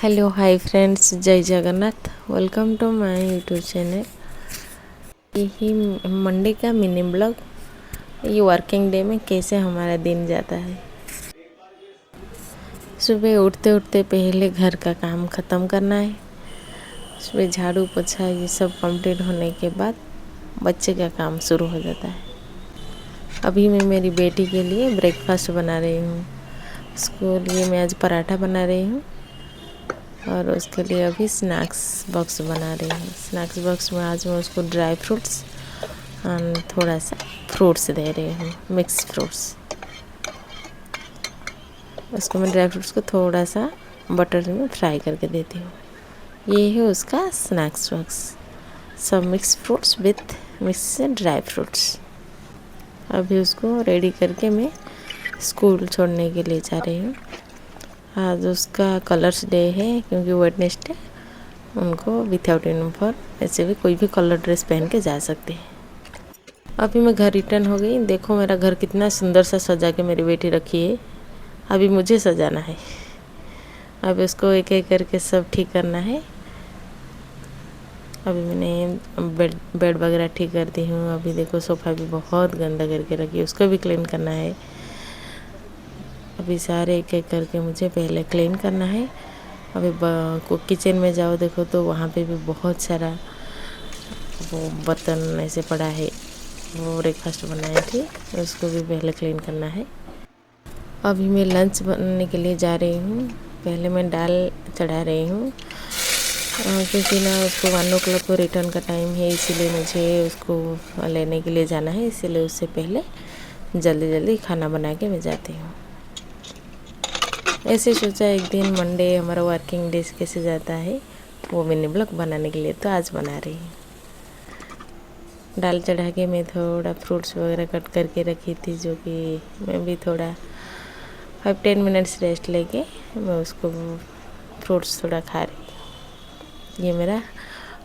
Hello hi friends, जय Jagannath. Welcome to my YouTube channel. यही Monday का मिनी ब्लॉग। ये वर्किंग डे में कैसे हमारा दिन जाता है। सुबह उठते उठते पहले घर का काम ख़त्म करना है। सुबह झाड़ू पोछा ये सब कंप्लीट होने के बाद बच्चे का काम शुरू हो जाता है। अभी मैं मेरी बेटी के लिए ब्रेकफास्ट बना रही हूँ। उसके लिए मैं आज पराठा बना रही हूँ और उसके लिए अभी स्नैक्स बॉक्स बना रही हूँ। स्नैक्स बॉक्स में आज मैं उसको ड्राई फ्रूट्स और थोड़ा सा फ्रूट्स दे रही हूँ, मिक्स फ्रूट्स। उसको मैं ड्राई फ्रूट्स को थोड़ा सा बटर में फ्राई करके देती हूँ। ये है उसका स्नैक्स बॉक्स, सब mix fruits with mix dry fruits. अभी उसको रेडी करके मैं स्कूल छोड़ने के लिए जा रही हूँ। आज उसका कलर्स डे है क्योंकि वेडनेसडे उनको विथआउट यूनिफॉर्म ऐसे भी कोई भी कलर ड्रेस पहन के जा सकते हैं। अभी मैं घर रिटर्न हो गई। देखो मेरा घर कितना सुंदर सा सजा के मेरी बेटी रखी है। अभी मुझे सजाना है। अभी उसको एक एक करके सब ठीक करना है। अभी मैंने बेड वगैरह ठीक कर दी हूँ। अभी देखो सोफ़ा भी बहुत गंदा करके रखी है, उसको भी क्लीन करना है। अभी सारे एक एक करके मुझे पहले क्लीन करना है। अभी किचन में जाओ देखो तो वहाँ पे भी बहुत सारा वो बर्तन ऐसे पड़ा है। वो ब्रेकफास्ट बनाई थी, उसको भी पहले क्लीन करना है। अभी मैं लंच बनाने के लिए जा रही हूँ। पहले मैं दाल चढ़ा रही हूँ क्योंकि ना उसको 1 o'clock को रिटर्न का टाइम है, इसीलिए मुझे उसको लेने के लिए जाना है। इसीलिए उससे पहले जल्दी जल्दी खाना बना के मैं जाती हूँ। ऐसे सोचा एक दिन मंडे हमारा वर्किंग डेज कैसे जाता है वो मिनी ब्लॉग बनाने के लिए, तो आज बना रही हूँ। दाल चढ़ा के मैं थोड़ा फ्रूट्स वगैरह कट करके रखी थी, जो कि मैं भी थोड़ा 5-10 मिनट्स रेस्ट लेके मैं उसको फ्रूट्स थोड़ा खा रही। ये मेरा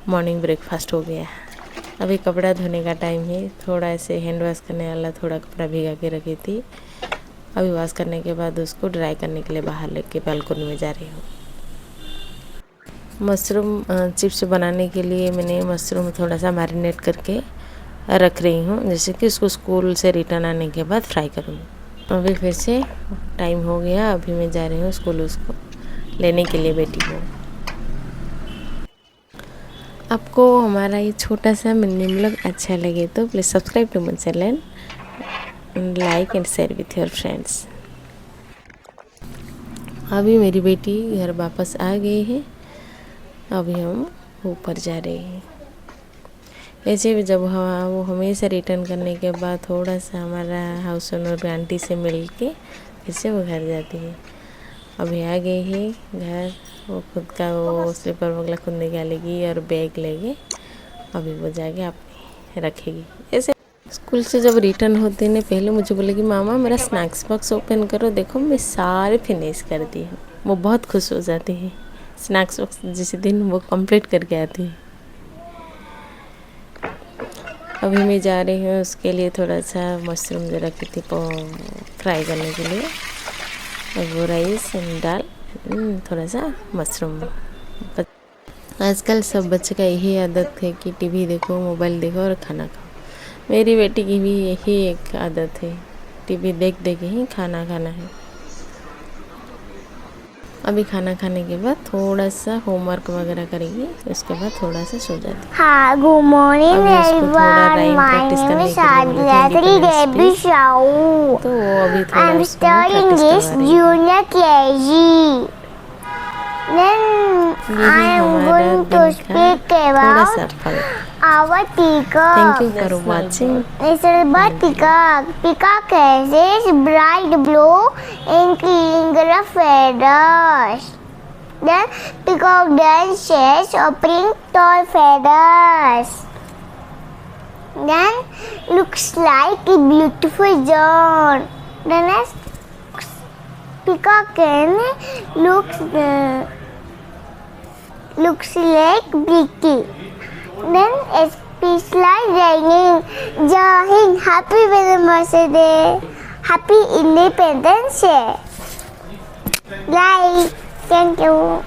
मॉर्निंग ब्रेकफास्ट हो गया। अभी कपड़ा धोने का टाइम है। थोड़ा ऐसे हैंड वॉश करने वाला थोड़ा कपड़ा भिगा के रखी थी। अभी वॉश करने के बाद उसको ड्राई करने के लिए बाहर लेके बालकनी में जा रही हूँ। मशरूम चिप्स बनाने के लिए मैंने मशरूम थोड़ा सा मैरिनेट करके रख रही हूँ, जैसे कि उसको स्कूल से रिटर्न आने के बाद फ्राई करूँगी। अभी फिर से टाइम हो गया। अभी मैं जा रही हूँ स्कूल उसको लेने के लिए बेटी को। आपको हमारा ये छोटा सा मिनी ब्लॉग अच्छा लगे तो please subscribe to my channel, like and share with your friends. अभी मेरी बेटी घर वापस आ गई है। अभी हम ऊपर जा रहे हैं। ऐसे भी जब वो हमेशा रिटर्न करने के बाद थोड़ा सा हमारा हाउस ओनर आंटी से मिल के फिर से वो घर जाती है। अभी आ गई है घर। वो खुद का वो स्लीपर वगैरह खुद निकालेगी और बैग लेके अभी वो जाके अपने रखेगी। ऐसे स्कूल से जब रिटर्न होते ने पहले मुझे बोलेगी मामा मेरा स्नैक्स बॉक्स ओपन करो, देखो मैं सारे फिनिश कर दी हूँ। वो बहुत खुश हो जाती है स्नैक्स बॉक्स जिस दिन वो कंप्लीट करके आती है। अभी मैं जा रही हूँ उसके लिए थोड़ा सा मशरूम जो रखी थी फ्राई करने के लिए, और वो राइस एंड दाल थोड़ा सा मशरूम। आजकल सब बच्चे का यही आदत है कि टीवी देखो, मोबाइल देखो और खाना खाओ। मेरी बेटी की भी यही एक आदत है, टीवी देख देख ही खाना खाना है। अभी खाना खाने के बाद थोड़ा सा होमवर्क वगैरह करेगी, उसके बाद थोड़ा सा सो जाती है। हाँ, good morning everyone. My name is Aditya baby शाऊ। तो वो अभी थोड़ा आई एम उसको स्टडीइंग प्रैक्टिस दिस करवा रही है। Junior KG. Then I यही am हमारा going to दिन का speak थोड़ा सा about फल। our Thank you peacock. for watching. It's a bird peacock. Peacock has bright blue and clean feathers. Then peacock dances offering tall feathers. Then looks like a beautiful dawn. The next peacock can looks like Bricky. Then it feels like raining. Jai Hind, happy Independence Day. Happy Independence Day. Yay! Thank you.